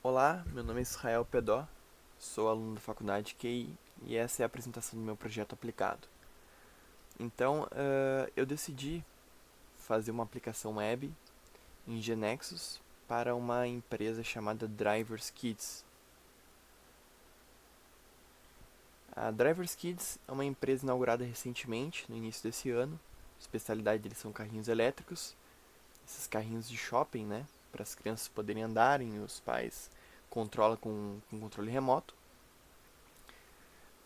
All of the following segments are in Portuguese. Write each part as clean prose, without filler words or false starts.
Olá, meu nome é Israel Pedó, sou aluno da faculdade QI e essa é a apresentação do meu projeto aplicado. Então, eu decidi fazer uma aplicação web em GeneXus para uma empresa chamada Drivers Kids. A Drivers Kids é uma empresa inaugurada recentemente, no início desse ano. A especialidade deles são carrinhos elétricos, esses carrinhos de shopping, né, para as crianças poderem andarem e os pais controlam com controle remoto.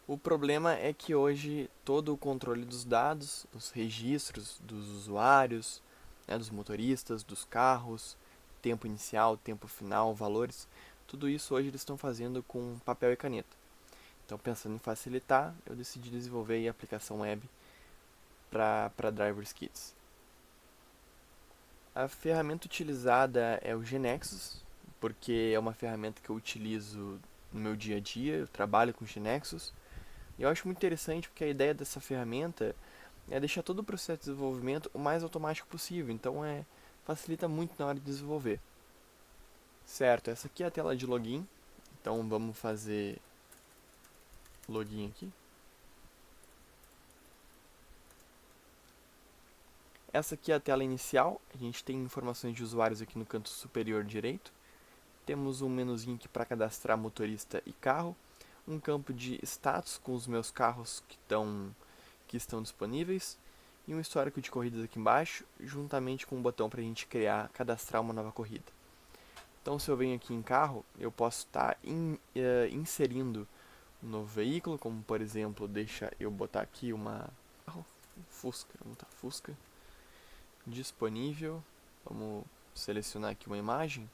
O problema é que hoje todo o controle dos dados, os registros dos usuários, né, dos motoristas, dos carros, tempo inicial, tempo final, valores, tudo isso hoje eles estão fazendo com papel e caneta. Então, pensando em facilitar, eu decidi desenvolver a aplicação web para Drivers Kits. A ferramenta utilizada é o GeneXus, porque é uma ferramenta que eu utilizo no meu dia a dia, eu trabalho com GeneXus. E eu acho muito interessante porque a ideia dessa ferramenta é deixar todo o processo de desenvolvimento o mais automático possível. Então facilita muito na hora de desenvolver. Certo, essa aqui é a tela de login. Então vamos fazer login aqui. Essa aqui é a tela inicial. A gente tem informações de usuários aqui no canto superior direito. Temos um menuzinho aqui para cadastrar motorista e carro. Um campo de status com os meus carros que estão disponíveis. E um histórico de corridas aqui embaixo, juntamente com um botão para a gente cadastrar uma nova corrida. Então, se eu venho aqui em carro, eu posso estar inserindo um novo veículo, como por exemplo, deixa eu botar aqui uma Fusca, vamos botar Fusca disponível. Vamos selecionar aqui uma imagem.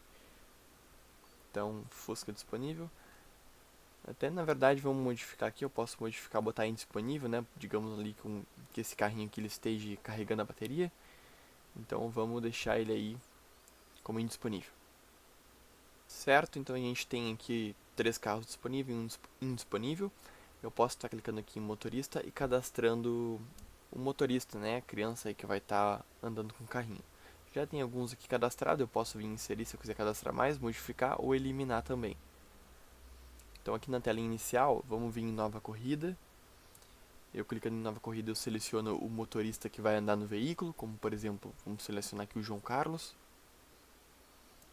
Então, Fusca disponível. Até na verdade vamos modificar aqui, eu posso modificar, botar indisponível, né? Digamos ali que esse carrinho aqui ele esteja carregando a bateria. Então vamos deixar ele aí como indisponível. Certo, então a gente tem aqui 3 carros disponíveis e um indisponível. Eu posso estar clicando aqui em motorista e cadastrando o motorista, né? A criança aí que vai estar andando com o carrinho. Já tem alguns aqui cadastrados, eu posso vir inserir se eu quiser cadastrar mais, modificar ou eliminar também. Então aqui na tela inicial, vamos vir em nova corrida. Eu clicando em nova corrida, eu seleciono o motorista que vai andar no veículo, como por exemplo, vamos selecionar aqui o João Carlos.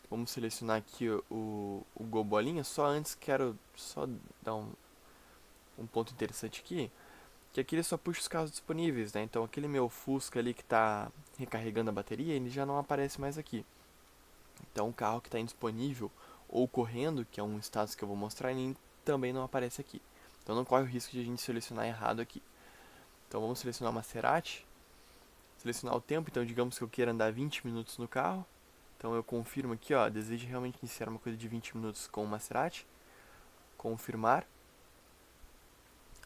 Vamos selecionar aqui o Gol Bolinha. Só antes quero só dar um ponto interessante aqui, que aqui ele só puxa os carros disponíveis, né? Então aquele meu Fusca ali que está recarregando a bateria, ele já não aparece mais aqui. Então o carro que está indisponível ou correndo, que é um status que eu vou mostrar, ele também não aparece aqui. Então não corre o risco de a gente selecionar errado aqui. Então vamos selecionar o Maserati, selecionar o tempo, então digamos que eu queira andar 20 minutos no carro. Então eu confirmo aqui, ó, desejo realmente iniciar uma coisa de 20 minutos com o Maserati. Confirmar.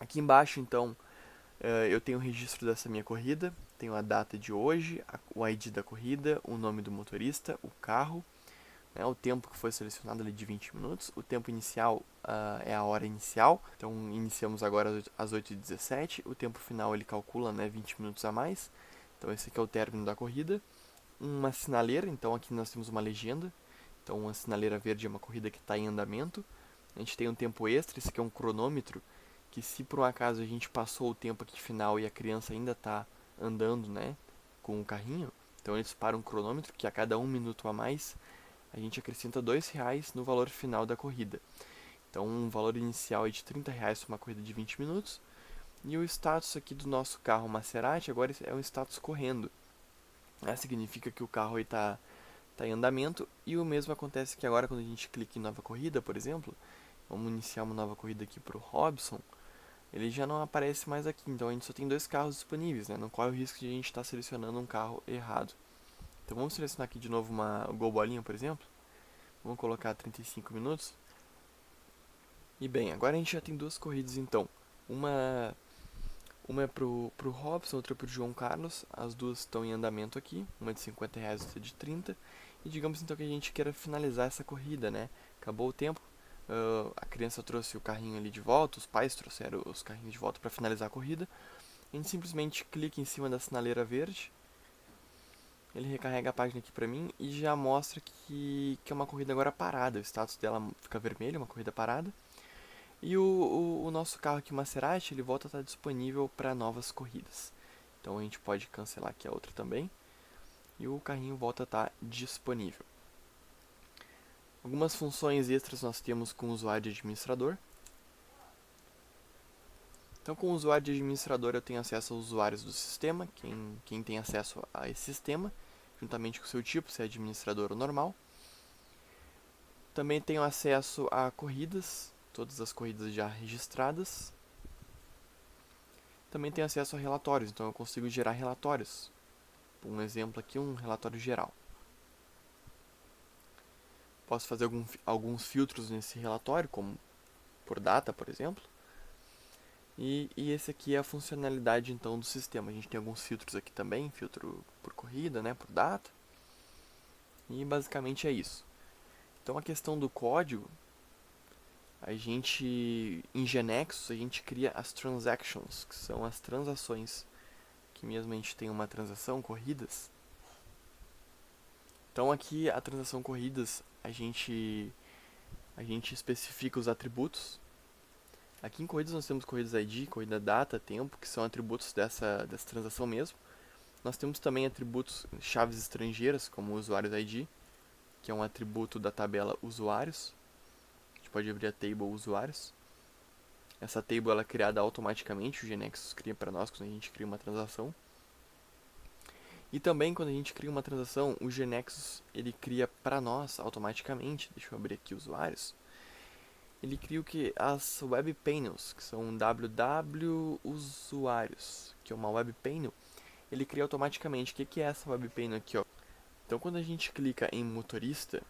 Aqui embaixo, então, eu tenho o registro dessa minha corrida, tenho a data de hoje, o ID da corrida, o nome do motorista, o carro, né, o tempo que foi selecionado ali de 20 minutos, o tempo inicial é a hora inicial, então iniciamos agora às 8h17, o tempo final ele calcula, né, 20 minutos a mais, então esse aqui é o término da corrida. Uma sinaleira, então aqui nós temos uma legenda, então uma sinaleira verde é uma corrida que está em andamento. A gente tem um tempo extra, esse aqui é um cronômetro, que se por um acaso a gente passou o tempo aqui final e a criança ainda está andando, né, com o carrinho, então eles param um cronômetro que a cada 1 minuto a mais a gente acrescenta R$ 2 no valor final da corrida. Então um valor inicial é de R$ 30 para uma corrida de 20 minutos. E o status aqui do nosso carro Maserati agora é um status correndo. Significa que o carro está em andamento. E o mesmo acontece que agora quando a gente clica em nova corrida, por exemplo, vamos iniciar uma nova corrida aqui para o Robson, ele já não aparece mais aqui. Então a gente só tem 2 carros disponíveis, né? Não corre o risco de a gente estar selecionando um carro errado. Então vamos selecionar aqui de novo uma Gol Bolinha, por exemplo. Vamos colocar 35 minutos. E bem, agora a gente já tem 2 corridas então. Uma é pro Robson, outra pro João Carlos. As duas estão em andamento aqui. Uma é de R$ 50, outra de 30. E digamos então que a gente queira finalizar essa corrida, né? Acabou o tempo. A criança trouxe o carrinho ali de volta, os pais trouxeram os carrinhos de volta para finalizar a corrida. A gente simplesmente clica em cima da sinaleira verde. ele recarrega a página aqui pra mim e já mostra que é uma corrida agora parada. O status dela fica vermelho, uma corrida parada. E o nosso carro aqui, o Maserati, ele volta a estar disponível para novas corridas. Então a gente pode cancelar aqui a outra também. E o carrinho volta a estar disponível. Algumas funções extras nós temos com o usuário de administrador. Então, com o usuário de administrador, eu tenho acesso aos usuários do sistema, quem tem acesso a esse sistema, juntamente com o seu tipo, se é administrador ou normal. Também tenho acesso a corridas, todas as corridas já registradas. Também tenho acesso a relatórios, então eu consigo gerar relatórios. Um exemplo aqui, um relatório geral. Posso fazer alguns filtros nesse relatório, como por data, por exemplo. E esse aqui é a funcionalidade então do sistema. A gente tem alguns filtros aqui também, filtro por corrida, né, por data. E basicamente é isso. Então a questão do código, em Genexus, a gente cria as transactions, que são as transações. Aqui mesmo a gente tem uma transação, corridas. Então aqui a transação corridas, a gente especifica os atributos. Aqui em corridas nós temos corridas ID, corrida data, tempo, que são atributos dessa transação mesmo. Nós temos também atributos chaves estrangeiras, como usuários ID, que é um atributo da tabela usuários. A gente pode abrir a table usuários. Essa table ela é criada automaticamente, o Genexus cria para nós quando a gente cria uma transação. E também quando a gente cria uma transação, o Genexus ele cria para nós automaticamente. Deixa eu abrir aqui usuários. Ele cria o que? As web panels, que são www usuários, que é uma web panel. Ele cria automaticamente. O que é essa web panel aqui, ó? Então quando a gente clica em motorista,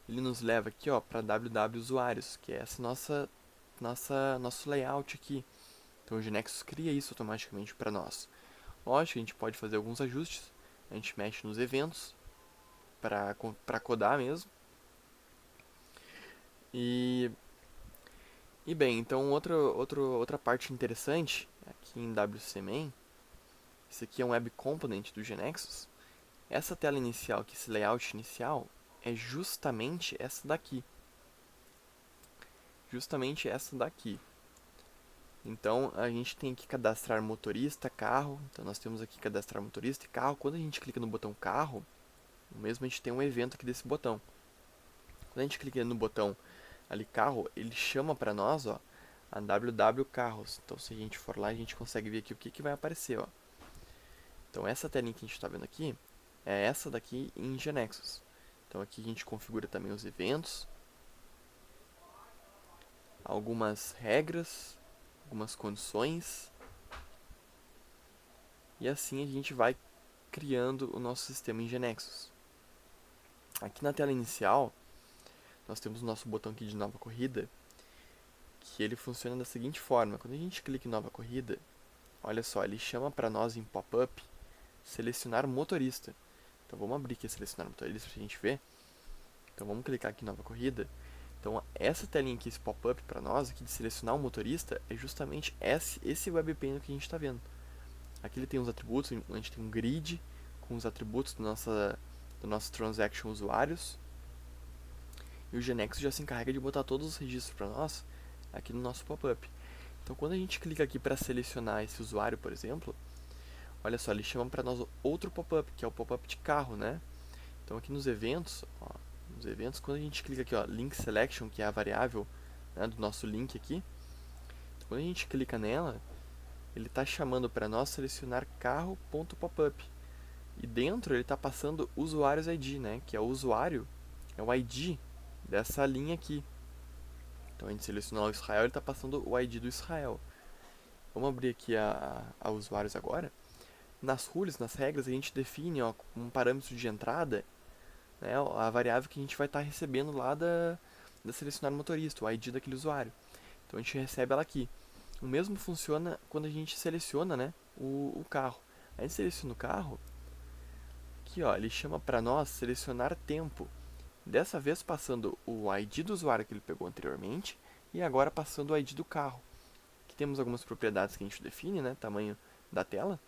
ele nos leva aqui, ó, para www usuários, que é essa nosso layout aqui. Então o Genexus cria isso automaticamente para nós. Lógico, a gente pode fazer alguns ajustes. A gente mexe nos eventos para codar mesmo. E bem, então outra parte interessante aqui em WCMain, esse aqui é um Web Component do Genexus. Essa tela inicial aqui, esse layout inicial, é justamente essa daqui. Justamente essa daqui. Então a gente tem que cadastrar motorista, carro. Então nós temos aqui cadastrar motorista e carro. Quando a gente clica no botão carro, mesmo a gente tem um evento aqui desse botão. Quando a gente clica no botão ali carro, ele chama para nós, ó, a www carros. Então se a gente for lá, a gente consegue ver aqui o que vai aparecer, ó. Então essa telinha que a gente está vendo aqui é essa daqui em Genexus. Então aqui a gente configura também os eventos, algumas regras, algumas condições. E assim a gente vai criando o nosso sistema em Genexus. Aqui na tela inicial, nós temos o nosso botão aqui de nova corrida, que ele funciona da seguinte forma. Quando a gente clica em nova corrida, olha só, ele chama para nós em pop-up selecionar motorista. Então vamos abrir aqui selecionar motorista para a gente ver. Então vamos clicar aqui em nova corrida. Então essa telinha aqui, esse pop-up para nós aqui de selecionar o motorista, é justamente esse web panel que a gente está vendo. Aqui ele tem os atributos, a gente tem um grid com os atributos do nosso transaction usuários. E o Genexus já se encarrega de botar todos os registros para nós aqui no nosso pop-up. Então quando a gente clica aqui para selecionar esse usuário, por exemplo, olha só, ele chama para nós outro pop-up, que é o pop-up de carro, né? Então aqui nos eventos, ó, quando a gente clica aqui, ó, link selection, que é a variável, né, do nosso link aqui, quando a gente clica nela, ele está chamando para nós selecionar carro.popup. E dentro ele está passando usuários ID, né, que é o usuário, é o ID dessa linha aqui. Então a gente seleciona o Israel, ele está passando o ID do Israel. Vamos abrir aqui a usuários agora. Nas rules, nas regras, a gente define, ó, um parâmetro de entrada, né, a variável que a gente vai estar recebendo lá da selecionar motorista, o ID daquele usuário. Então a gente recebe ela aqui. O mesmo funciona quando a gente seleciona, né, o carro. A gente seleciona o carro, aqui ó, ele chama para nós selecionar tempo. Dessa vez passando o ID do usuário que ele pegou anteriormente e agora passando o ID do carro. Aqui temos algumas propriedades que a gente define, né, tamanho da tela.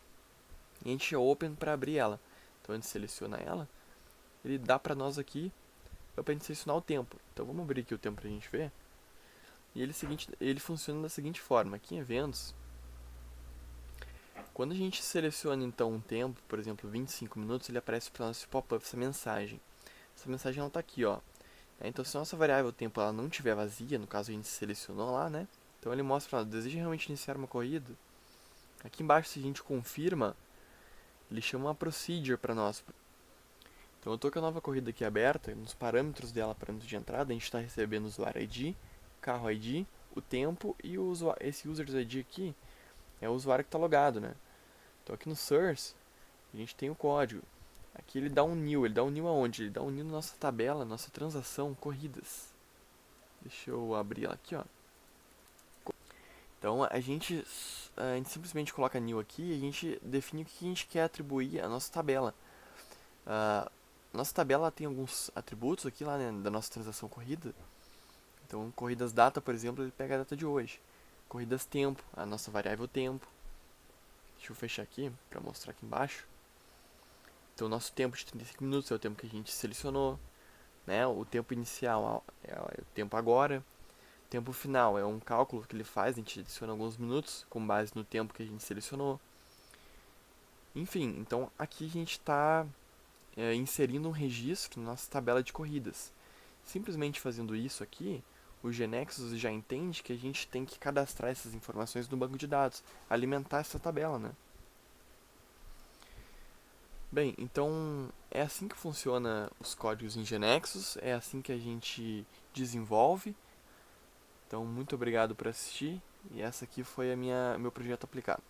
e a gente open para abrir ela. Então a gente seleciona ela, ele dá para nós aqui para a gente selecionar o tempo. Então vamos abrir aqui o tempo para a gente ver. E ele funciona da seguinte forma: aqui em eventos, quando a gente seleciona então um tempo, por exemplo 25 minutos, ele aparece para nós esse pop-up, essa mensagem. Essa mensagem ela está aqui, ó. Então se a nossa variável tempo ela não estiver vazia, no caso a gente selecionou lá, né? Então ele mostra para nós, deseja realmente iniciar uma corrida? Aqui embaixo, se a gente confirma, ele chama uma procedure para nós. Então eu estou com a nova corrida aqui aberta, nos parâmetros dela, parâmetros de entrada, a gente está recebendo o usuário ID, carro ID, o tempo e esse users ID aqui é o usuário que está logado, né? Então aqui no source, a gente tem o código. Aqui ele dá um new aonde? Ele dá um new na nossa tabela, nossa transação, corridas. Deixa eu abrir ela aqui, ó. Então a gente simplesmente coloca new aqui e a gente define o que a gente quer atribuir à nossa tabela. Nossa tabela tem alguns atributos aqui lá, né, da nossa transação corrida. Então corridas data, por exemplo, ele pega a data de hoje. Corridas tempo, a nossa variável tempo. Deixa eu fechar aqui para mostrar aqui embaixo. Então o nosso tempo de 35 minutos é o tempo que a gente selecionou, né? O tempo inicial é o tempo agora. O tempo final é um cálculo que ele faz, a gente adiciona alguns minutos com base no tempo que a gente selecionou. Enfim, então aqui a gente está inserindo um registro na nossa tabela de corridas. Simplesmente fazendo isso aqui, o GeneXus já entende que a gente tem que cadastrar essas informações no banco de dados, alimentar essa tabela, né? Bem, então é assim que funciona os códigos em GeneXus, é assim que a gente desenvolve. Então muito obrigado por assistir e essa aqui foi meu projeto aplicado.